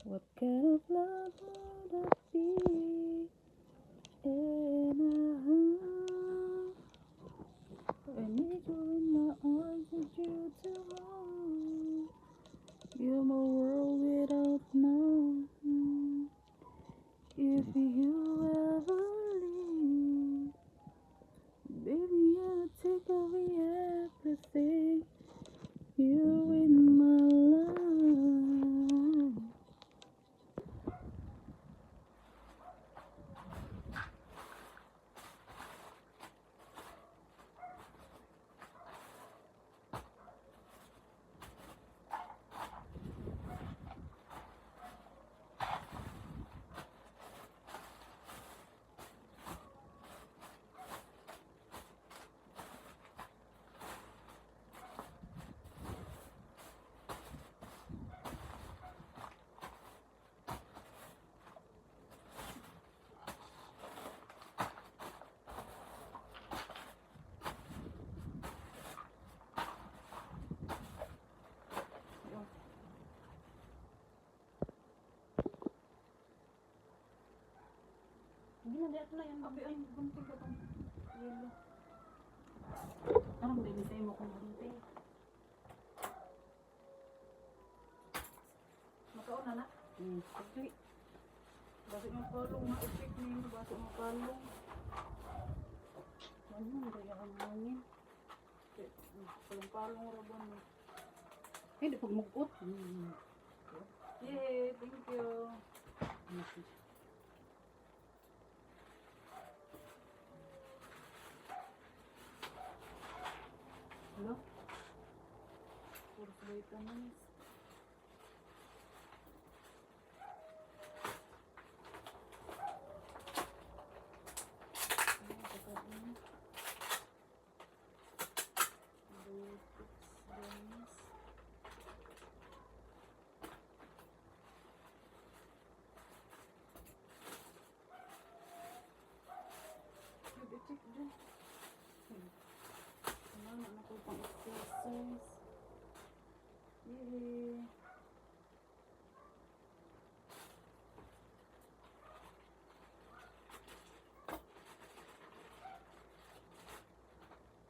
What kind of love would that be? And I need you in my arms, need you to hold. You're my world without no. If you ever leave, baby, I'll take away everything. You in my life. Hindi na, diyan na yan. Abi, ay, bunting ka itong yelo. Ano, magbibisay mo kung bunting. Makaon na na? Okay. Basi mapalong, ma-effect na yun. Basi mapalong. Ano, kaya ang hangin. Palong-palong rabon mo. Hindi pag mugot. Yay, thank you. Hello? Puro vitamins. I-check dyan. Wala na ko pang exercise. Yay!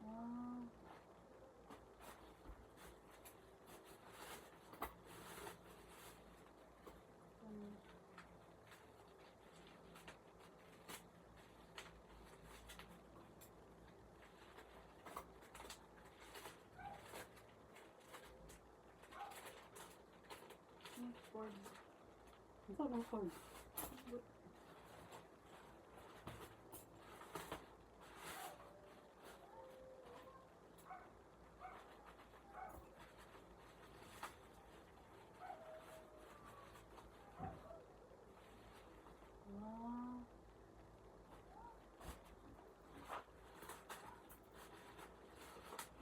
Wow! Cord. Ito lang cord. Wow!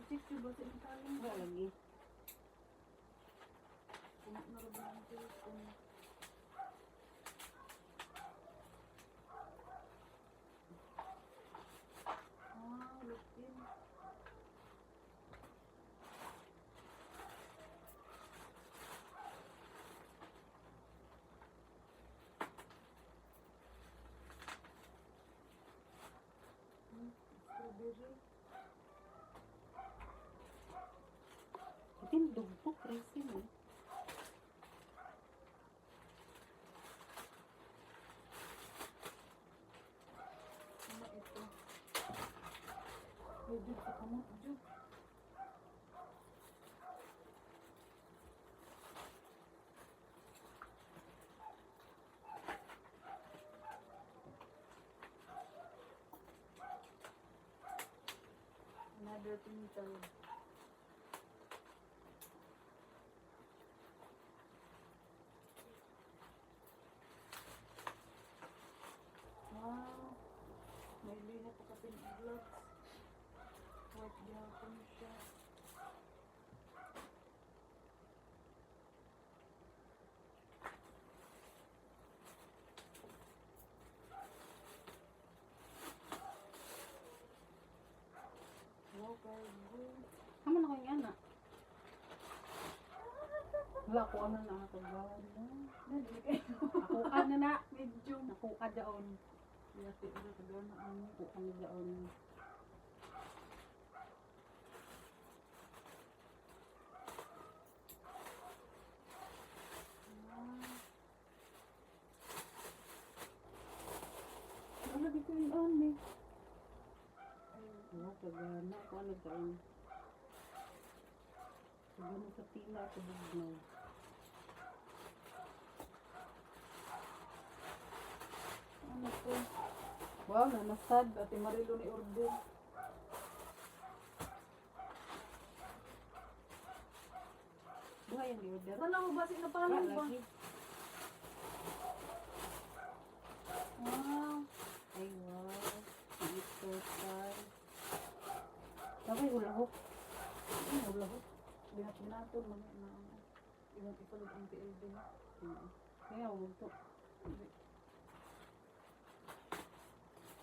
I-check yung basa yung talong. Wala lagi. Puno na rin ang cellphone. Wow, look in. Strawberry. Tindog po, crazy mo. Ano ito? Pwede sa kamot, Diyo. Another pintal. Wow! May lihat pa kasi ng gloves. White gihapon siya. Wow, cargo. Haman ako yung anak. Wala ko ano na nakagawa. Nakuad na na. Medium. Nakuad daon. Kaya tira ka doon ang Nakuad na daon. Ano di ko yun on eh. Wala kagana. Kung ano daon. Kagana sa tila sa bugnaw. Ano to? Wow, nanasad. Ate Marilo ni order. Buhay ang i-order. Wala mo ba Wala sinapalan ba? lagi. Wow. Ay, wow. Ito, style. Sabay, hulahok. Ano wala ko? Binat-binatod man na iwan ipalog ang PLD na. Kaya, huwag to.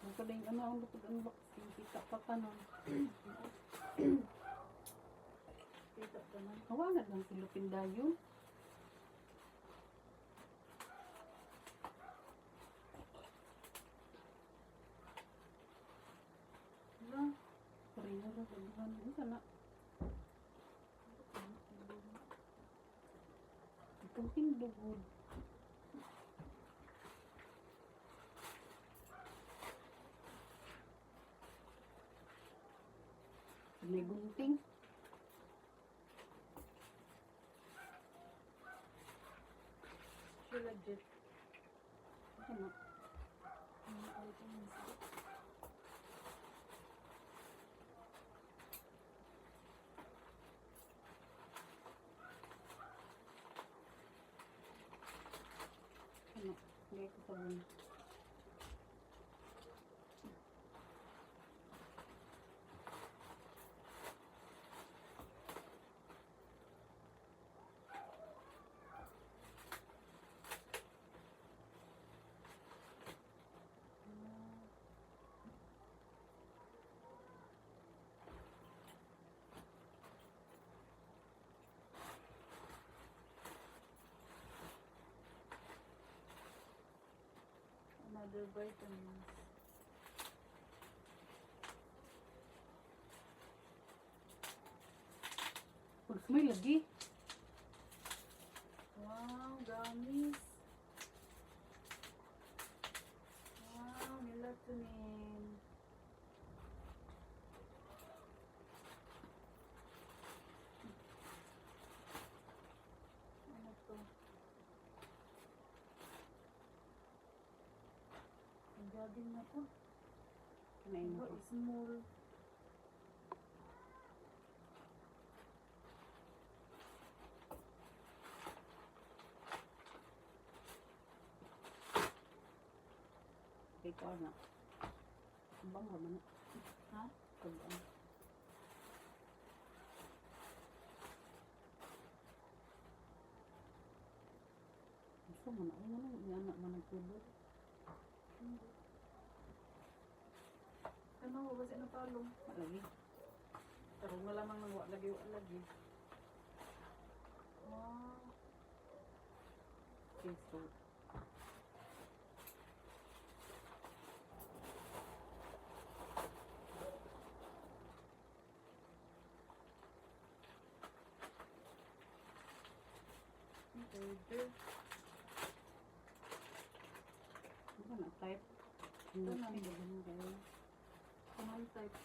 Ang pala yung ano, ang lupod ang box. Yung kita pa pa nun. Kita ka man. Hawanan lang silupin dayon. Wala. Parina lang sa buhan. Ano sana? Itong pindugod. May gunting. Siya legit. Ano? Ano? Hindi ko sabon. Another vitamins. Pag may lagi. Wow, gummies. Wow, melatonin. Ano to? Ang gabing na to. Kinain Ano, ako. small. Ikaw na. Abang ka man. Ha? Kabang. Gusto mo na. Ay, ano? Yan na man nagtulog. Hindi. Ano, wala siya napalong. Malagi. Pero wala mang nang wala lagi. Wow. Okay, so. Burger. Ano na type? Ito Ano na. na ganun kayo? Common type.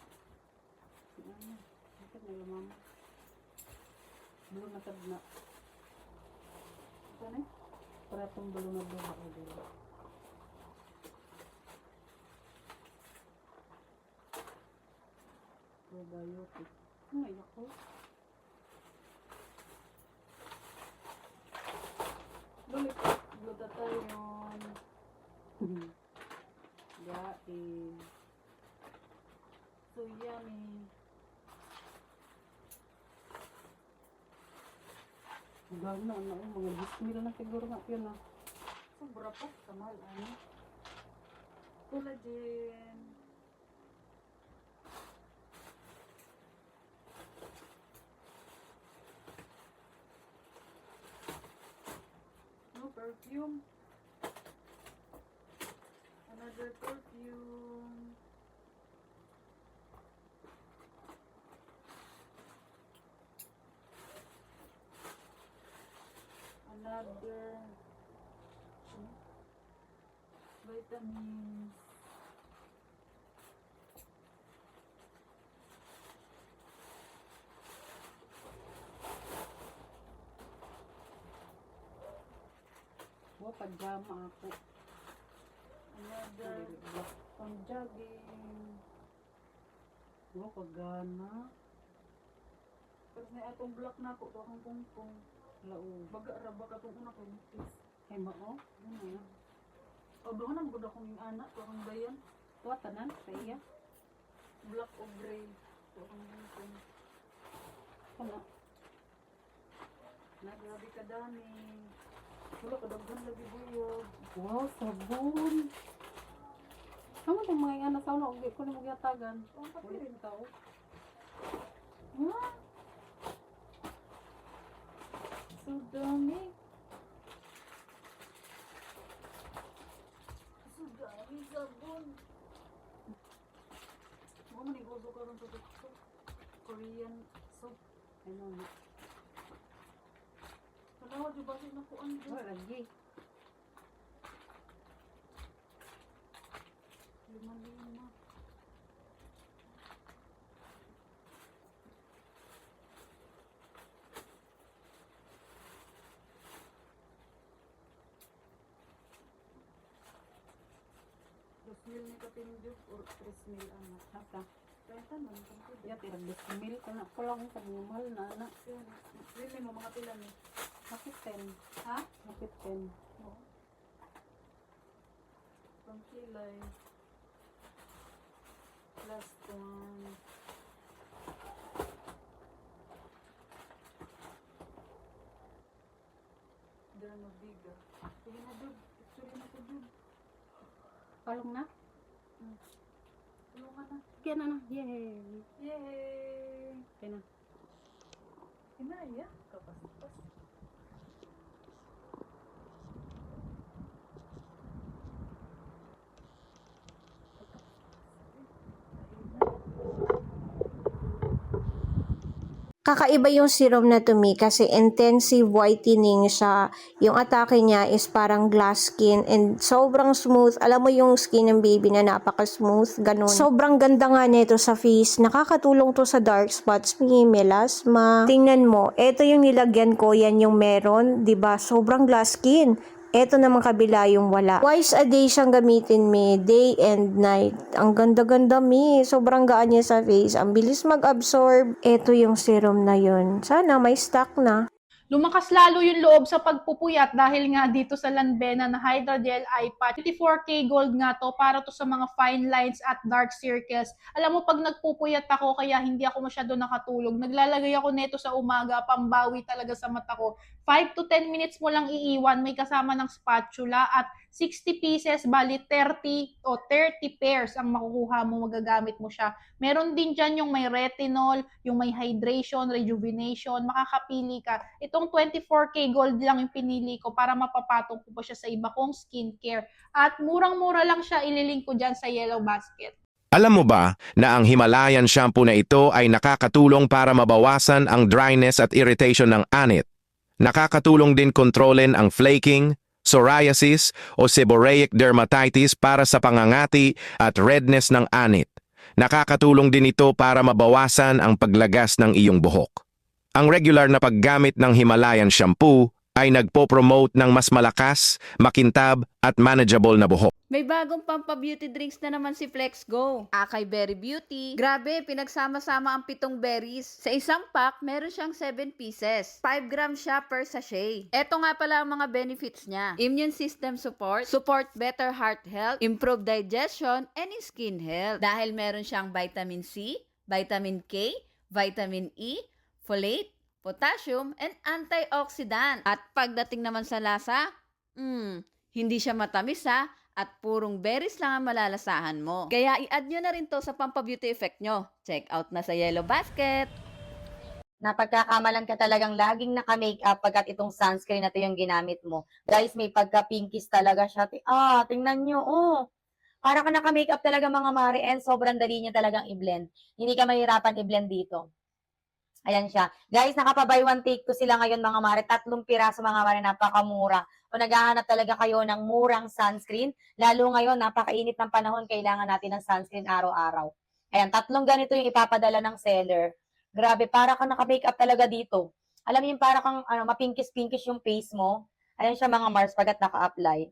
Ano? Bakit nalamam? Belum matag na. Ito na. Para itong belum na buha o dito. Probiotic. Ay, ako. Balik. Glutathione. Gain. So yummy. Gawin na, ano, mga 10,000 na siguro nga yun ah. Sobra pa. Kamal, ano? Collagen. No, pero perfume. Another perfume. Another vitamins. Oh, pajama ako. Another pang jogging. Oh, pagana. Pero na atong black na ako, akong kungkong. Lao. Baga raba ka itong una ko nipis. Ay mao? Ano na? O doon ang gud akong anak, akong bayan. Tuwa tanan, sa iya. Black o gray. Ito akong kungkong. Ano? Nagrabi ka dami. Wala ka daghan lagi buyog. Wow, sabon. Ano itong mga anak sa una? Huwag ko na magyatagan. Ang pati rin tao. Ha? So dami. So dami sabon. Mga manigoso ka rin sa TikTok. Korean soap. Ano na? Kalawa, di ba na po ang dyan? Lagi. 5. Mil ni katindyok or 3 mil anak. Hata. Kaya tanan ko. Ya tira 2 mil kana ko lang sa mahal na anak. Dili mo mga pila ni. Bakit 10? Ha? Bakit 10? Oo. Pang kilay. Last one. Dermaviga. Sige na dud. Actually na ko dud. Palong na? Tulungan na. Kaya na. Yay! Yay! Kaya na. Kinaya. Kapas-pas. Kakaiba yung serum na to me kasi intensive whitening siya. Yung atake niya is parang glass skin and sobrang smooth. Alam mo yung skin ng baby na napaka-smooth, ganun. Sobrang ganda nga nito sa face. Nakakatulong to sa dark spots, may melasma. Tingnan mo, eto yung nilagyan ko, yan yung meron, 'di ba? Sobrang glass skin. Eto naman kabila yung wala. Twice a day siyang gamitin mi, day and night. Ang ganda-ganda mi. Sobrang gaan niya sa face. Ang bilis mag-absorb. Eto yung serum na yun. Sana may stock na. Lumakas lalo yung loob sa pagpupuyat dahil nga dito sa Lanvena na Hydrogel Eye Patch. 24K gold nga to para to sa mga fine lines at dark circles. Alam mo, pag nagpupuyat ako, kaya hindi ako masyado nakatulog, naglalagay ako neto sa umaga, pambawi talaga sa mata ko. 5 to 10 minutes mo lang iiwan, may kasama ng spatula at 60 pieces, bali 30 o 30 pairs ang makukuha mo, magagamit mo siya. Meron din dyan yung may retinol, yung may hydration, rejuvenation, makakapili ka. Itong 24K gold lang yung pinili ko para mapapatong ko pa siya sa iba kong skincare. At murang-mura lang siya, ililink ko dyan sa Yellow Basket. Alam mo ba na ang Himalayan shampoo na ito ay nakakatulong para mabawasan ang dryness at irritation ng anit? Nakakatulong din kontrolin ang flaking, psoriasis o seborrheic dermatitis para sa pangangati at redness ng anit. Nakakatulong din ito para mabawasan ang paglagas ng iyong buhok. Ang regular na paggamit ng Himalayan shampoo ay nagpo-promote ng mas malakas, makintab at manageable na buhok. May bagong pampa-beauty drinks na naman si Flex Go. Akay Berry Beauty. Grabe, pinagsama-sama ang 7 berries. Sa isang pack, meron siyang 7 pieces. 5 grams siya per sachet. Eto nga pala ang mga benefits niya. Immune system support, support better heart health, improve digestion, and skin health. Dahil meron siyang vitamin C, vitamin K, vitamin E, folate, potassium, and antioxidant. At pagdating naman sa lasa, hindi siya matamis ha, at purong berries lang ang malalasahan mo. Kaya i-add nyo na rin to sa pampa-beauty effect nyo. Check out na sa Yellow Basket! Napagkakamalan ka talagang laging naka-makeup pagkat itong sunscreen na to yung ginamit mo. Guys, may pagka-pinkish talaga siya. Tingnan nyo, para ka naka-makeup talaga mga mare, and sobrang dali niya talagang i-blend. Hindi ka mahirapan i-blend dito. Ayan siya. Guys, nakapa-buy one take two sila ngayon mga mare. 3 piraso mga mare, napakamura. Kung naghahanap talaga kayo ng murang sunscreen, lalo ngayon, napakainit ng panahon, kailangan natin ng sunscreen araw-araw. Ayan, 3 ganito yung ipapadala ng seller. Grabe, para kang naka-makeup talaga dito. Alam mo yung para kang mapinkis-pinkis yung face mo. Ayan siya mga Mars pagkat naka-apply.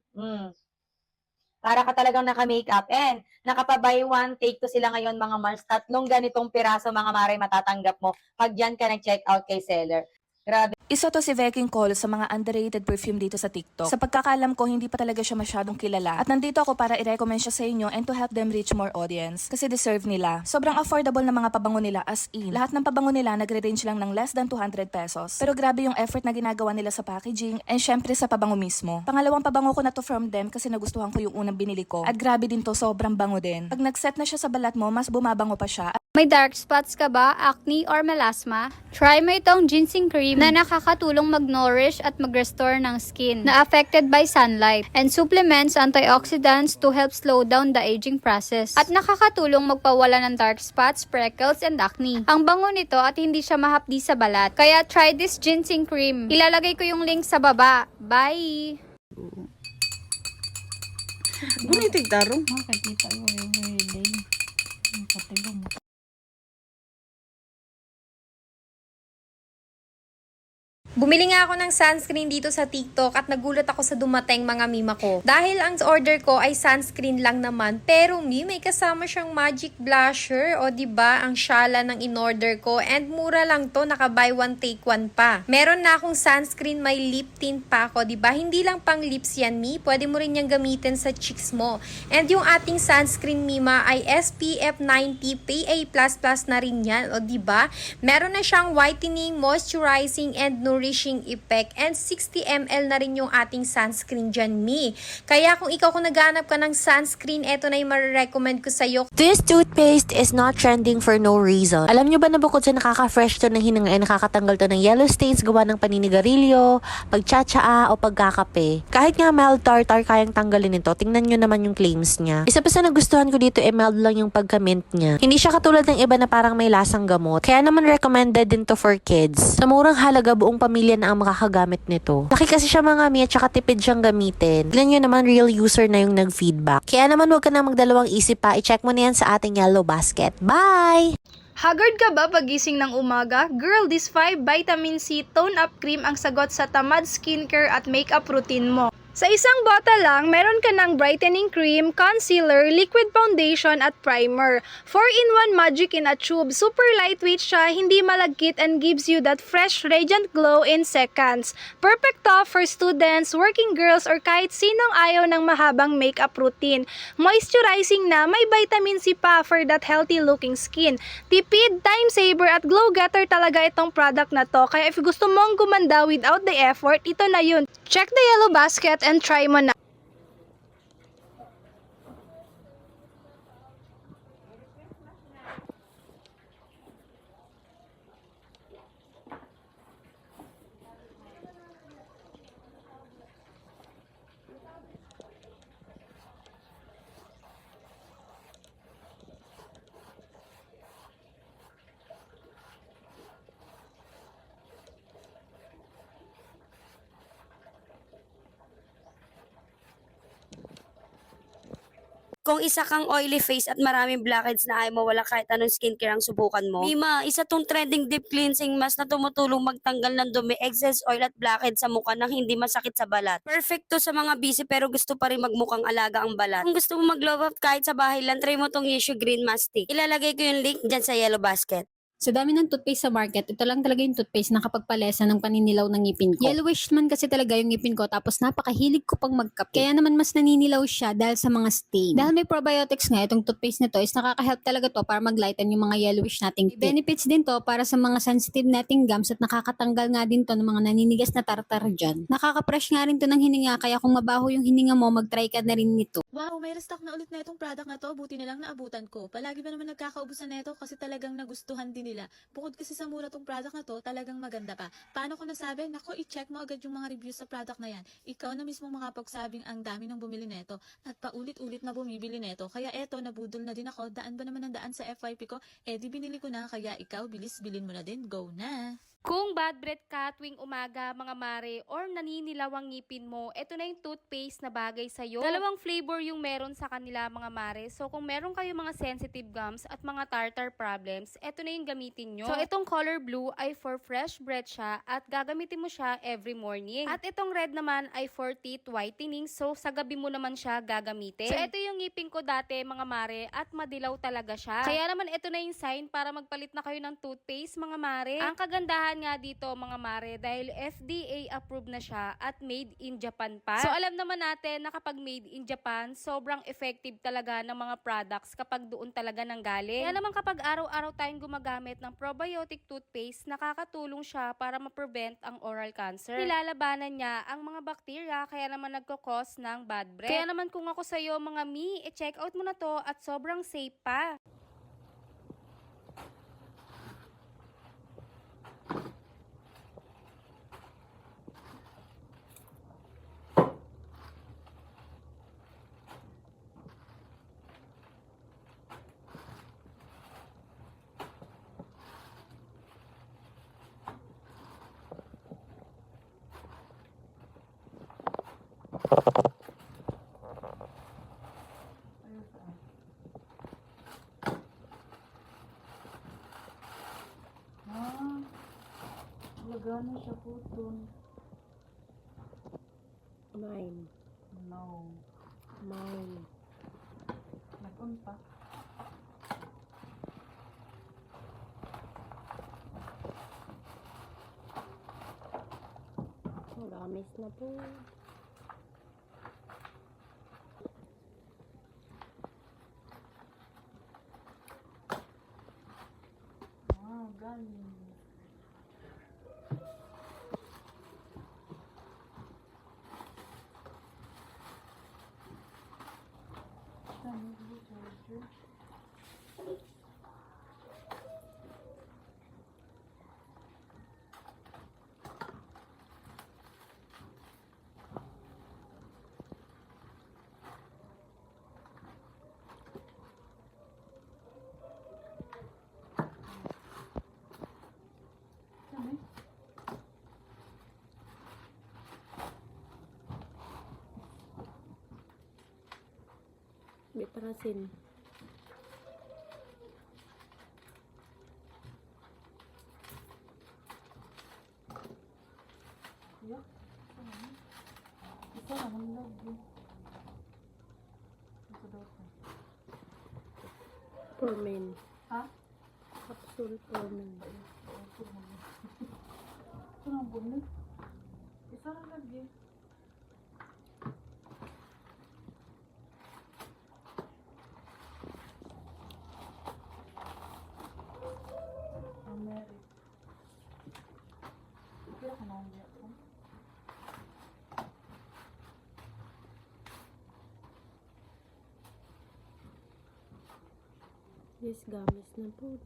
Para ka talagang naka-makeup. And nakapa-buy one, take two sila ngayon mga Mars. 3 ganitong piraso mga mare matatanggap mo pag dyan ka nag-check out kay seller. Grabe. Isa to si Veking Cole sa mga underrated perfume dito sa TikTok. Sa pagkakalam ko, hindi pa talaga siya masyadong kilala. At nandito ako para i-recommend siya sa inyo and to help them reach more audience. Kasi deserve nila. Sobrang affordable na mga pabango nila as in. Lahat ng pabango nila nagre-range lang ng less than 200 pesos. Pero grabe yung effort na ginagawa nila sa packaging and syempre sa pabango mismo. Pangalawang pabango ko na to from them kasi nagustuhan ko yung unang binili ko. At grabe din to, sobrang bango din. Pag nag-set na siya sa balat mo, mas bumabango pa siya. May dark spots ka ba, acne or melasma? Try mo itong ginseng cream na nakakatulong mag-nourish at mag-restore ng skin na affected by sunlight and supplements antioxidants to help slow down the aging process. At nakakatulong magpawala ng dark spots, freckles, and acne. Ang bango nito at hindi siya mahapdi sa balat. Kaya try this ginseng cream. Ilalagay ko yung link sa baba. Bye! Gunitig tarong. Makikita ko yung day. Katilong. Bumili nga ako ng sunscreen dito sa TikTok at nagulat ako sa dumating mga mima ko. Dahil ang order ko ay sunscreen lang naman, pero may kasama siyang magic blusher. O diba, ang syala ng in-order ko. And mura lang to, naka buy one take one pa. Meron na akong sunscreen, may lip tint pa ako, diba? Hindi lang pang lips yan, pwede mo rin yung gamitin sa cheeks mo. And yung ating sunscreen, mima, ay SPF 90 PA++ na rin yan. O diba? Meron na siyang whitening, moisturizing, and nourishing effect, and 60 ml na rin yung ating sunscreen dyan, Kaya kung ikaw naghanap ka ng sunscreen, eto na yung marirecommend ko sa'yo. This toothpaste is not trending for no reason. Alam nyo ba na bukod sa nakaka-fresh to ng hinanga ay nakakatanggal to ng yellow stains gawa ng paninigarilyo, pagtsatsaa o pagkakape. Kahit nga mild tartar kayang tanggalin nito, tingnan nyo naman yung claims niya. Isa pa sa nagustuhan ko dito mild lang yung pagka-mint niya. Hindi siya katulad ng iba na parang may lasang gamot. Kaya naman recommended din to for kids. Sa murang halaga, buong pamilya na ang makakagamit nito. Laki kasi siya mga at saka tipid siyang gamitin. Tignan nyo naman, real user na yung nag-feedback. Kaya naman huwag ka na magdalawang isip pa. I-check mo na yan sa ating yellow basket. Bye! Haggard ka ba pagising ng umaga? Girl, this 5 Vitamin C Tone Up Cream ang sagot sa tamad skincare at makeup routine mo. Sa isang bottle lang, meron ka ng brightening cream, concealer, liquid foundation at primer. 4-in-1 magic in a tube. Super lightweight siya, hindi malagkit, and gives you that fresh, radiant glow in seconds. Perfect to for students, working girls, or kahit sinong ayaw ng mahabang makeup routine. Moisturizing na, may vitamin C pa for that healthy looking skin. Tipid, time saver, at glow getter talaga itong product na to. Kaya if gusto mong gumanda without the effort, ito na yun. Check the yellow basket and try mo na. Kung isa kang oily face at maraming blackheads na ayaw mawala kahit anong skincare ang subukan mo, Mima, isa tong trending deep cleansing mask na tumutulong magtanggal ng dumi, excess oil at blackheads sa mukha nang hindi masakit sa balat. Perfect to sa mga busy pero gusto pa rin magmukhang alaga ang balat. Kung gusto mo mag-glow up kahit sa bahay lang, try mo tong Yeshu Green Mask Stick. Ilalagay ko yung link dyan sa yellow basket. Sa dami ng toothpaste sa market, ito lang talaga yung toothpaste na kapagpalesa ng paninilaw ng ngipin ko. Yellowish man kasi talaga yung ngipin ko, tapos napakahilig ko pang magkape. Kaya naman mas naninilaw siya dahil sa mga stain. Dahil may probiotics nga, itong toothpaste nito is nakaka-help talaga to para mag-lighten yung mga yellowish nating teeth. May benefits din to para sa mga sensitive nating gums at nakakatanggal nga din to ng mga naninigas na tartar dyan. Nakaka-fresh nga rin to ng hininga, kaya kung mabaho yung hininga mo, mag-try ka na rin nito. Wow, may restock na ulit na itong product na to. Buti na lang naabutan ko. Palagi ba naman nagkakaubusan na ito kasi talagang nagustuhan din nila. Bukod kasi sa mura tong product na to, talagang maganda pa. Paano ko nasabi? Nako, i-check mo agad yung mga reviews sa product na yan. Ikaw na mismo makapagsabing ang dami ng bumili neto at paulit-ulit na bumibili neto. Kaya eto, nabudol na din ako. Daan ba naman ang daan sa FYP ko? Eh di binili ko na, kaya ikaw bilis bilin mo na din. Go na! Kung bad breath ka tuwing umaga, mga mare, or naninilaw ang ngipin mo, ito na yung toothpaste na bagay sa'yo. Dalawang flavor yung meron sa kanila, mga mare. So, kung meron kayo mga sensitive gums at mga tartar problems, ito na yung gamitin nyo. So, itong color blue ay for fresh breath siya at gagamitin mo siya every morning. At itong red naman ay for teeth whitening. So, sa gabi mo naman siya gagamitin. So, ito yung ngipin ko dati, mga mare, at madilaw talaga siya. Kaya naman, ito na yung sign para magpalit na kayo ng toothpaste, mga mare. Ang kagandahan nga dito, mga mare, dahil FDA approved na siya at made in Japan pa. So alam naman natin na kapag made in Japan, sobrang effective talaga ng mga products kapag doon talaga nanggaling. Kaya naman kapag araw-araw tayong gumagamit ng probiotic toothpaste, nakakatulong siya para ma-prevent ang oral cancer. Nilalabanan niya ang mga bakterya, kaya naman nagkakos ng bad breath. Kaya naman kung ako sa'yo, mga check out mo na to at sobrang safe pa. Lagana siya po dun. Mine. No. Mine. Nag-on pa. Maramis na po. Galing. Bitrasin. Yeah. Isa naman lagi. Isa daw ito. For men. Ha? Capsule for men. Ito na bumili. Isa na lagi. Mary. Kira ka na niya ito. Yes, gamis na po.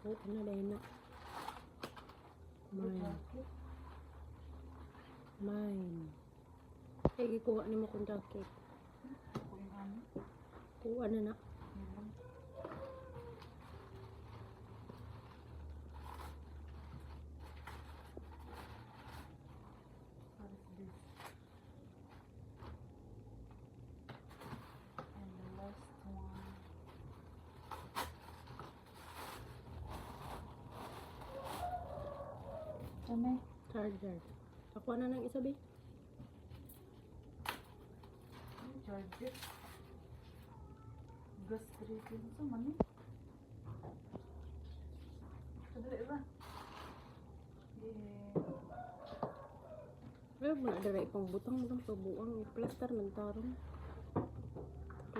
Ako, ano dahil na? Mine. Mine. Eh, ikuha ni mo kong jacket. Kuha na na. Charger. Ako na ng isa, be. Charger. Gas 3 sa man eh. Kadali ba? Pero muna daray pang butang pagbuang plaster ng tarong.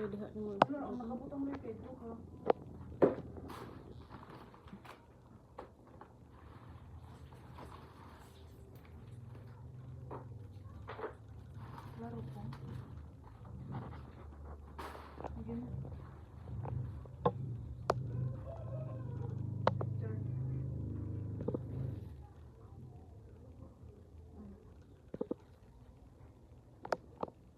kay diha mo. Wala, ang nakabutang may pedo ka. Klaro po. Again.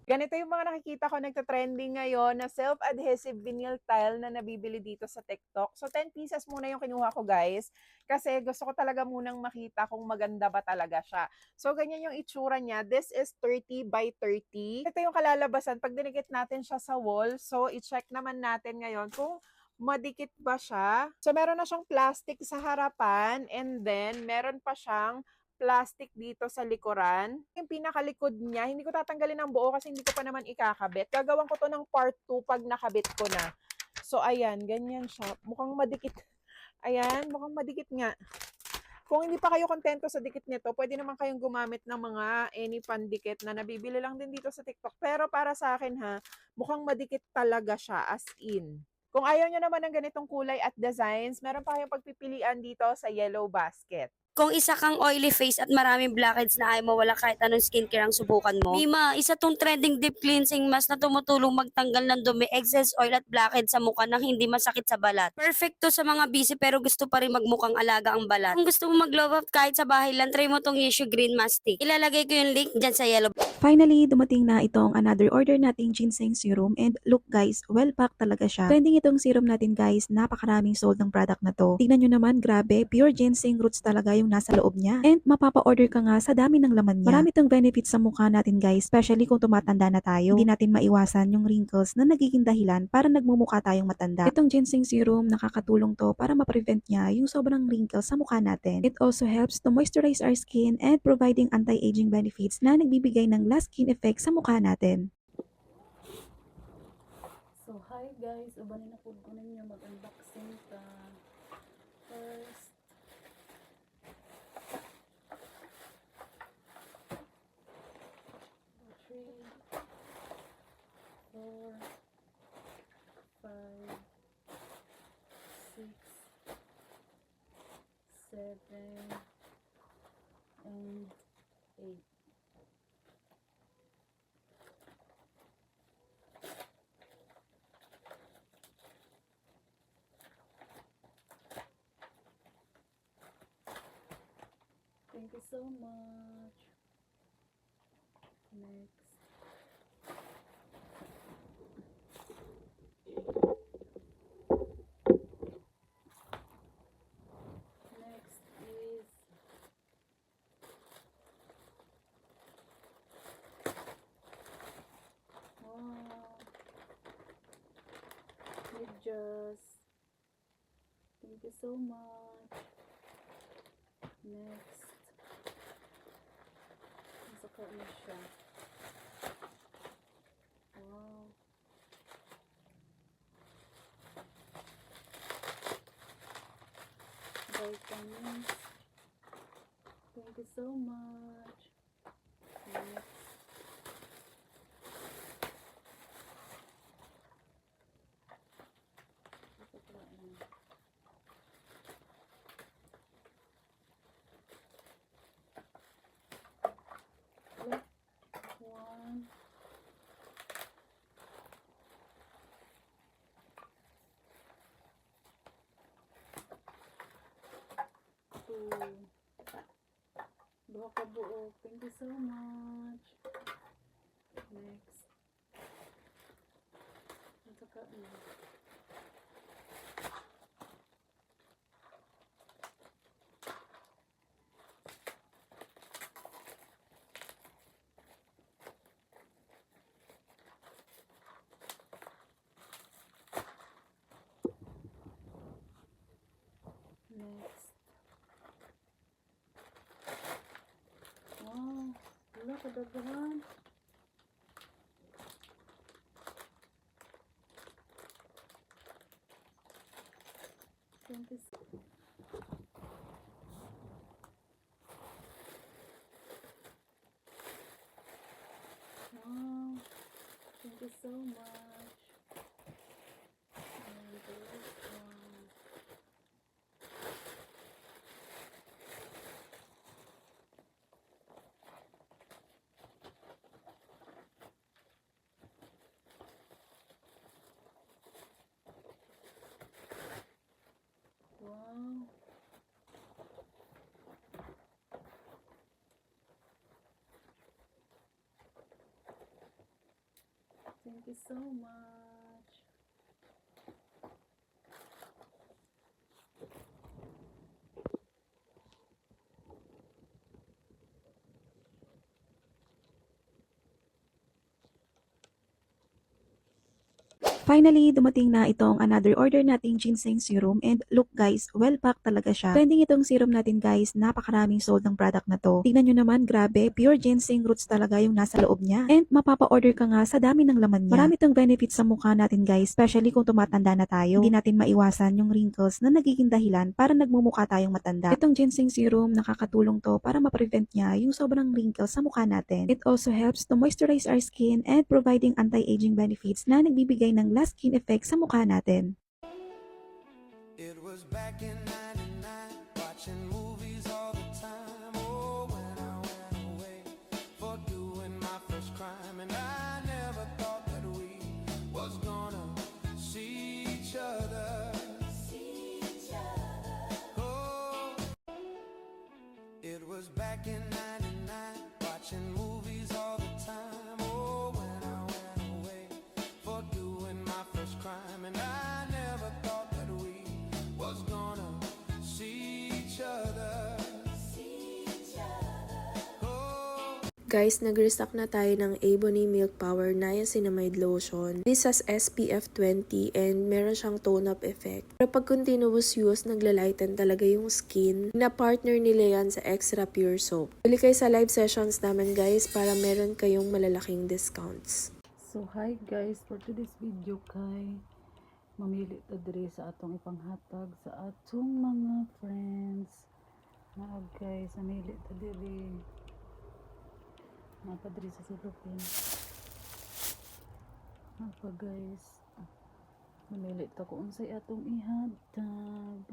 Ganito yung mga nakikita ko nagta-trending ngayon na self-adhesive vinyl tile na nabibili dito sa TikTok. So 10 pieces muna yung kinuha ko guys kasi gusto ko talaga munang makita kung maganda ba talaga siya. So ganyan yung itsura niya. This is 30 by 30. Ito yung kalalabasan pag dinikit natin siya sa wall. So i-check naman natin ngayon kung madikit ba siya. So meron na siyang plastic sa harapan and then meron pa siyang plastic dito sa likuran. Yung pinakalikod niya, hindi ko tatanggalin ng buo kasi hindi ko pa naman ikakabit. Gagawin ko to ng part 2 pag nakabit ko na. So, ayan, ganyan siya. Mukhang madikit. Ayan, mukhang madikit nga. Kung hindi pa kayo kontento sa dikit nito, pwede naman kayong gumamit ng mga any pandikit na nabibili lang din dito sa TikTok. Pero para sa akin ha, mukhang madikit talaga siya as in. Kung ayaw nyo naman ng ganitong kulay at designs, meron pa kayong pagpipilian dito sa yellow basket. Kung isa kang oily face at maraming blackheads na ayaw mawala kahit anong skincare ang subukan mo, Mima, isa tong trending deep cleansing mask na tumutulong magtanggal ng dumi, excess oil at blackheads sa mukha nang hindi masakit sa balat. Perfect to sa mga busy pero gusto pa rin magmukhang alaga ang balat. Kung gusto mo mag-glow up kahit sa bahay lang, try mo tong Issue Green Mask Stick. Ilalagay ko yung link dyan sa yellow. Finally, dumating na itong another order nating ginseng serum and look guys, well packed talaga siya. Trending itong serum natin guys, napakaraming sold ng product na to. Tingnan nyo naman, grabe, pure ginseng roots talaga yung nasa loob niya. And mapapa-order ka nga sa dami ng laman niya. Marami itong benefits sa mukha natin guys, especially kung tumatanda na tayo. Hindi natin maiwasan yung wrinkles na nagiging dahilan para nagmumukha tayong matanda. Itong ginseng serum, nakakatulong to para ma-prevent niya yung sobrang wrinkles sa mukha natin. It also helps to moisturize our skin and providing anti-aging benefits na nagbibigay ng last skin effect sa mukha natin. So, hi guys. Ubanin na po ko ninyo mag-unboxing ka. First, three, 4, 5, 6, 7, and 8. Thank you so much. Next. Next is wow. Medyas. Thank you so much. Next. Masaka na siya. Wow. Vitamins. Thank you so much. Next. Masaka na. One. Two. Duha ka buok. Thank you so much. Next. Masaka na. Next. Wow. Wala kadaghan. Thank you. Wow. Thank you so much. Thank you so much. Finally, dumating na itong another order nating ginseng serum and look guys, well packed talaga siya. Trending itong serum natin guys, napakaraming sold ng product na to. Tingnan nyo naman, grabe, pure ginseng roots talaga yung nasa loob niya. And mapapa-order ka nga sa dami ng laman niya. Marami itong benefits sa mukha natin guys, especially kung tumatanda na tayo. Hindi natin maiwasan yung wrinkles na nagiging dahilan para nagmumukha tayong matanda. Itong ginseng serum, nakakatulong to para ma-prevent niya yung sobrang wrinkles sa mukha natin. It also helps to moisturize our skin and providing anti-aging benefits na nagbibigay ng last skin effect sa mukha natin. It was back in 99, watching movies all the time. Oh, when I went away for doing my first crime, and I never thought that we was gonna see each other. Oh, it was back in 99, watching movies all the time. Oh, when I went away for doing my first crime, and I never thought that we was gonna see each other. Guys, nag-restock na tayo ng Ebony Milk Power Niacinamide Lotion. This has SPF 20 and meron siyang tone-up effect. Pero pag continuous use, naglalighten talaga yung skin. Na-partner nila yan sa Extra Pure Soap. Bili kayo sa live sessions namin guys para meron kayong malalaking discounts. So hi guys, for today's video kay mamili ta diri sa atong ipanghatag sa atong mga friends. Guys, mamili ta diri. Diri sa sulupin. Guys, mamili ta kung unsay atong ihatag.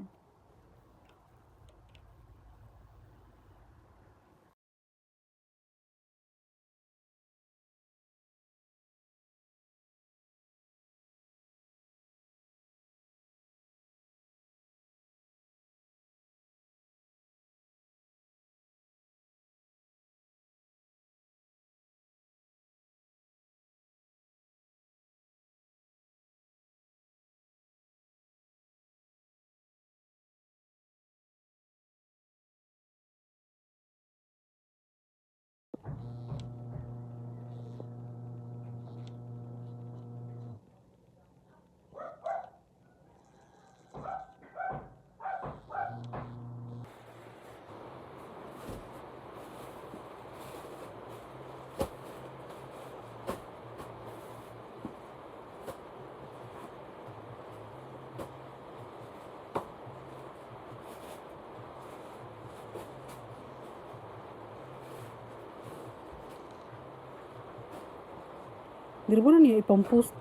Diri mo na niya ipampost.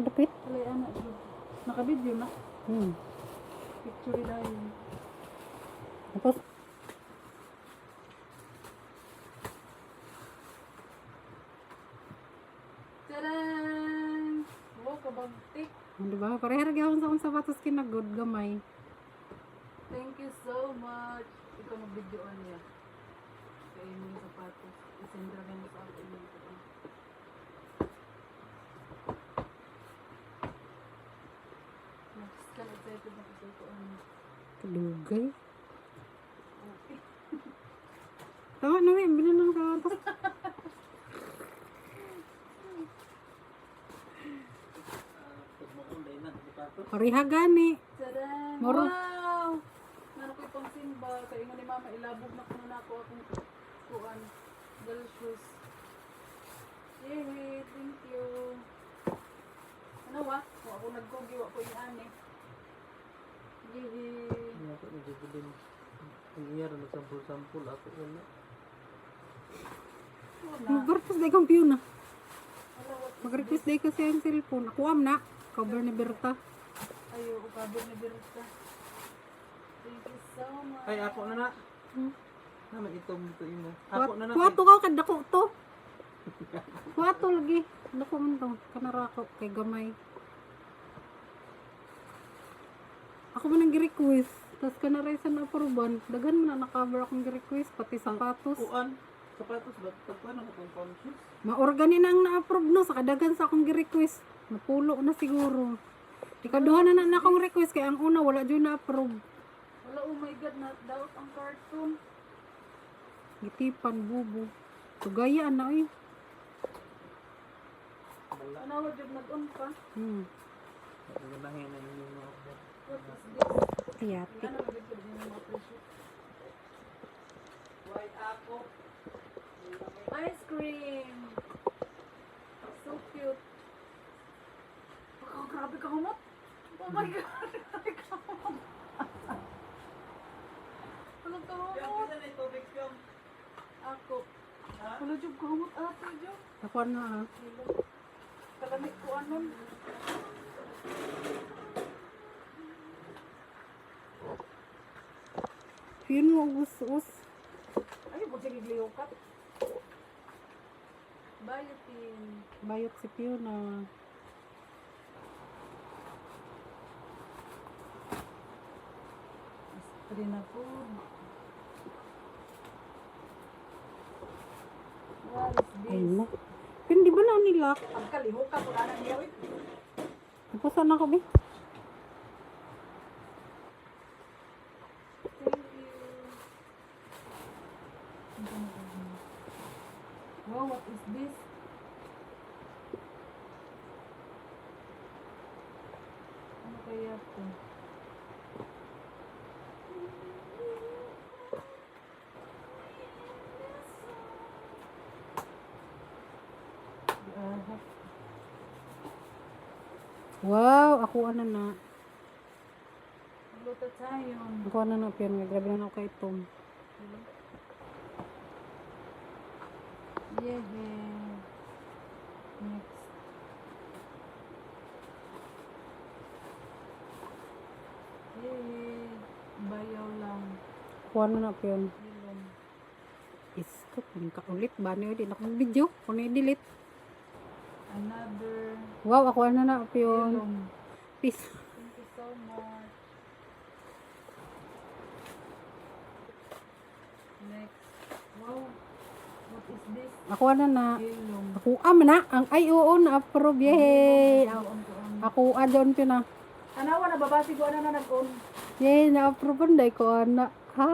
Lapit? Naka-video na. Picture dahil. Tapos? Tadaan! Wow, kabagtik. Diba? Parehara gawin sa akong sapatos kinagod gamay. Thank you so much. Ikaw mag-videoan niya. Kaya yung sapatos. Isendra mo sa akin yung Kalugay. Tawa na rin, bilhin lang sa atas. Pariha gani. Moro. Wow! Nano ko itong simba. Kaya nga ni mama ilabog na kuno na ako akong kuan. Delicious. Yay, thank you. Ano wa? Ako nagkugi, ako yung ane. Yay. Ako nagkugi. Ang iya rin nagsampul-sampul ako wala. Mag-request day kang piyo na. Mag-request day kasi ang cellphone. Ako am na. Cover ni Berta. Ayo, cover ni Berta. Thank you so much. Ay, ako na na. Naman itong ito mo. Ako na na. Kuwato ka, kadako to. Kuwato lagi. Dako man to. Kanarako kay gamay. Ako man ang gi-request. Tapos kanaray sa na-approvean. Dagan mo na na-cover akong gi-request. Pati sapatos. Kuan. Sapatos ba? Pagkuhan ako kung conscious. Maorgani na ang na-approve no sa kadagan sa akong gi-request. Napulo na siguro. Ikaduha na akong request kaya ang una wala jud na-approve. Wala, oh my God, na-doubt ang cartoon. Gitipan bubo. Tugaya na eh. Anawa jud nag-on pa. Unahin na yung mga order. What is this? Tiyati. Ano ba dito din yung mga presyo? White apple. Ice cream. So cute. Oh, grabe ka humot. Oh my God. Grabe ka humot. Ano ka humot? Ako. Ano jud ka humot ate jud? Ako na ha. Kalamit ko anon. Yun mo us-us. Ay, kung sige gliukat. Biotin. Bayot si Fiona. Aspirin na food. What is this? Ay na. Pero di ba na nila? Ang kalihok ka, wala na niya. Napusan ako be. Wow, what is this? Ano kaya ito? Wow, ako ano na. Luto tayo. Ako ano na Fiona. Grabe na ako kay Tom. Yeah. Next. Yeah. Bayaw lang. Ako ano na Fiona. Ilong. Isko, kunin ka ulit. Bani ulit akong video. Kunin delete. Another. Wow, ako ano na Fiona. Ilong. Peace. Thank you so much. Next. Wow. What is this? Ako ano na. Ilong. Ako na. Ang ay oo na approve. Yay. Ako adon Fiona. Anawa na babasi ko na nag-on. Yay, na-approve day ko ana. Ha.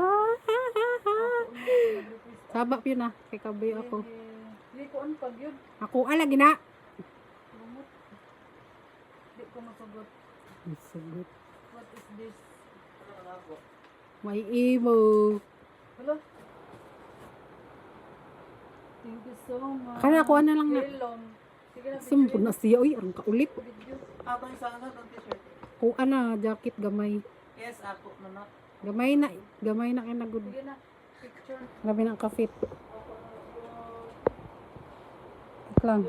Sabak Fiona. Kay kabayo ako. Hindi ko on pag yun. Ako alagi na. Lumot. Hindi ko masagot. Sagot. What is this? May emo. Hello? Thank you so much. Kaya ako na lang na. Ilong. Sige na. Sumpo na siya. Uy, ang kaulit. Ako yung sana ng t-shirt. Ako ana, jacket gamay. Yes, ako na na. Gamay na. Gamay na kinagod. Sige na. Picture. Grabe ng kafit. Ik lang.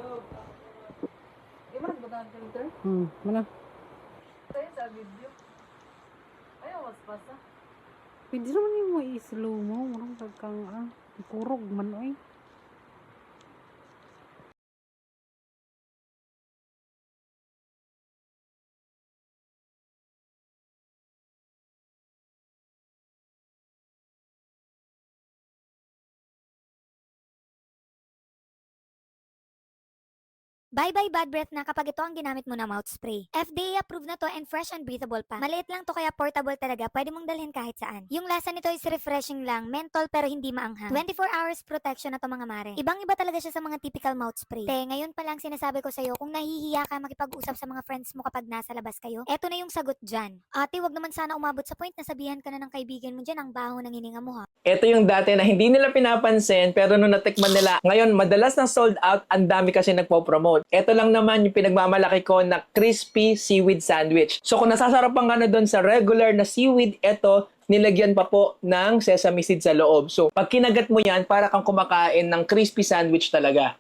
Iman ba ang filter? Mana. Tayo sa video. Ayaw, mas pasa. Pwede naman yung may slow mo. Marang kang kurog man oy. Bye-bye bad breath na kapag ito ang ginamit mo na mouth spray. FDA approved na to and fresh and breathable pa. Maliit lang to kaya portable talaga, pwede mong dalhin kahit saan. Yung lasa nito is refreshing lang, menthol pero hindi maanghang. 24 hours protection na to mga mare. Ibang-iba talaga siya sa mga typical mouth spray. Ngayon pa lang sinasabi ko sa'yo, kung nahihiya ka makipag-usap sa mga friends mo kapag nasa labas kayo, eto na yung sagot dyan. Ate, wag naman sana umabot sa point na sabihan ka na ng kaibigan mo dyan ang baho ng hininga mo ha. Ito yung dati na hindi nila pinapansin pero nung natikman nila, ngayon madalas na sold out, ang dami kasi nagpo-promote. Ito lang naman yung pinagmamalaki ko na crispy seaweed sandwich. So kung nasasarapan ka na doon sa regular na seaweed, ito nilagyan pa po ng sesame seed sa loob. So pag kinagat mo yan, para kang kumakain ng crispy sandwich talaga.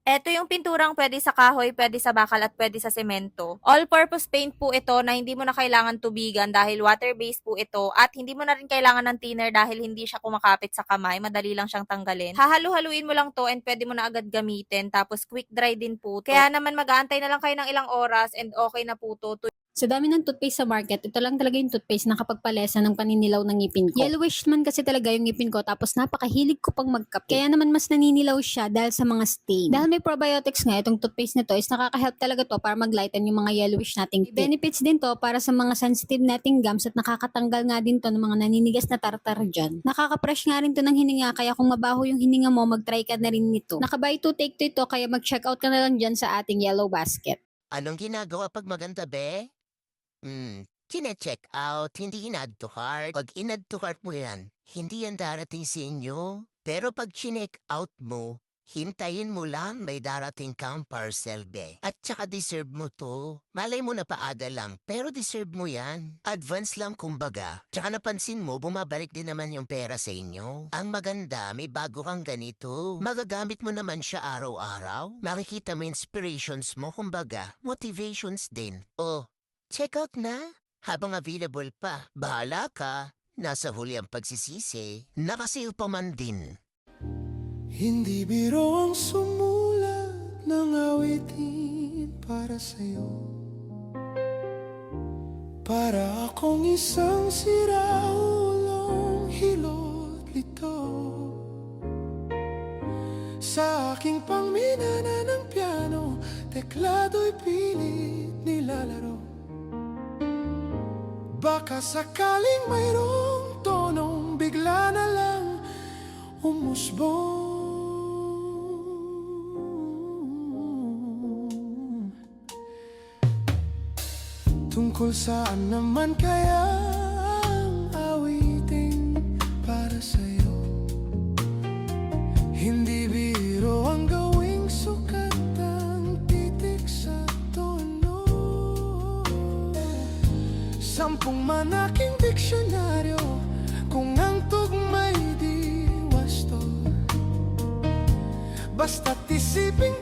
Ito yung pinturang pwede sa kahoy, pwede sa bakal at pwede sa semento. All-purpose paint po ito na hindi mo na kailangan tubigan dahil water-based po ito at hindi mo na rin kailangan ng thinner dahil hindi siya kumakapit sa kamay. Madali lang siyang tanggalin. Hahalu-haluin mo lang to and pwede mo na agad gamitin tapos quick dry din po to. Kaya naman mag-aantay na lang kayo ng ilang oras and okay na po to. Sa dami ng toothpaste sa market, ito lang talaga yung toothpaste na kapagpalesa ng paninilaw ng ngipin ko. Yellowish man kasi talaga yung ngipin ko tapos napakahilig ko pang magkape. Kaya naman mas naninilaw siya dahil sa mga stain. Dahil may probiotics nga, itong toothpaste nito is nakaka-help talaga to para mag-lighten yung mga yellowish nating teeth. Benefits din to para sa mga sensitive nating gums at nakakatanggal nga din to ng mga naninigas na tartar dyan. Nakaka-fresh nga rin to ng hininga kaya kung mabaho yung hininga mo, mag-try ka na rin nito. Naka-buy 2 take 2 ito kaya mag-check out ka na lang dyan sa ating yellow basket. Anong ginagawa pag maganda, be? Kine-check out, hindi in-add to cart. Pag in-add to cart mo yan, hindi yan darating sa inyo. Pero pag chinek out mo, hintayin mo lang may darating kang parcel, be. At saka deserve mo to. Malay mo na paada lang, pero deserve mo yan. Advance lang kumbaga. Tsaka napansin mo, bumabalik din naman yung pera sa inyo. Ang maganda, may bago kang ganito. Magagamit mo naman siya araw-araw. Makikita mo inspirations mo, kumbaga, motivations din. Oh, check out na. Habang available pa, bahala ka. Nasa huli ang pagsisisi. Nakasale pa man din. Hindi biro ang sumulat ng awitin para sa'yo. Para akong isang siraulong hilot lito. Sa aking pangminana ng piano, teklado'y pilit nilalaro. Baka sakaling mayroong tonong bigla na lang umusbong. Tungkol saan naman kaya ang awiting para sa'yo? Hindi biro ang gawing sukat ang titik sa tono. 10 manaking diksyonaryo kung ang tugma'y di wasto. Basta't isiping